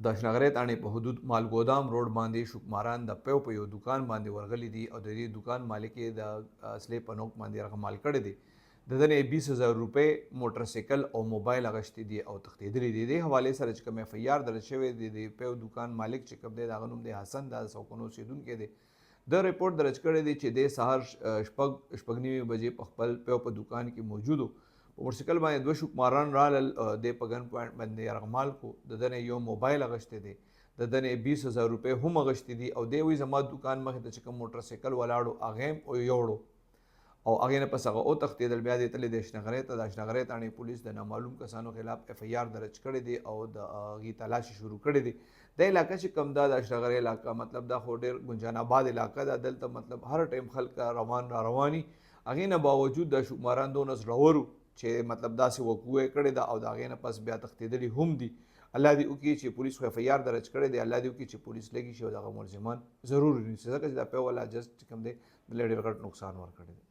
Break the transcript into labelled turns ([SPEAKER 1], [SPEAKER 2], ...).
[SPEAKER 1] د اشنغرۍ تاڼې په حدود مالګودام روډ باندې شوکماران د پیو په یو دکان باندې ورغلي دي او د دې دکان مالک یې د اصلې په نوک باندې رقمال کړی دی. د ده نه 20,000 روپۍ موټرسایکل او موبایل اخیستي دي او تښتېدلي دي. دې حوالې سره چې کوم اف ای آر درج شوی دی د پیو دکان مالک چې کوم دی د هغه نوم دی حسن د سوکونو اوسېدونکی دی. د ریپورټ درج کړی دی چې د سهار شپږ نیمې بجې په خپل پیو په دکان کې موجود و. په موټرسایکل باندې دوه شوکماران رالل، د په ګن پوینټ باندې یرغمال کو. د ده نه یو موبایل اخیستی دی، د ده نه 20,000 روپۍ هم اخیستي دي او دی وایي زما دکان مخې ته چې کوم موټرسایکل ولاړ و هغه هم یوړو او هغې نه پس هغه وتښتېدل. بیا دې تللی د اشنغرۍ ته. د اشنغرۍ تاڼې پولیس د نامعلوم کسانو خلاف اف ای آر درج کړی دی او د هغې تلاشي شروع کړې دی. دا علاقه چې کوم دا د اشنغرۍ علاقه مطلب دا خو ډېر ګنجان آباد علاقه ده. دلته مطلب هر ټایم خلک روان را رواني. هغې نه باوجود د شوکماران دونه زړور چې مطلب داسې وقوع یې کړې ده او د هغې نه پس بیا تښتېدلي هم دي. الله دې وکړي چې پولیس خو اف ای آر درج کړی دی، الله دې وکړي چې پولیس لګي شي او دغه ملزمان ضرور ونیسي، ځکه چې دا پیو والا جز چې کوم دی دله ډېر غټ نقصان ورکړی دی.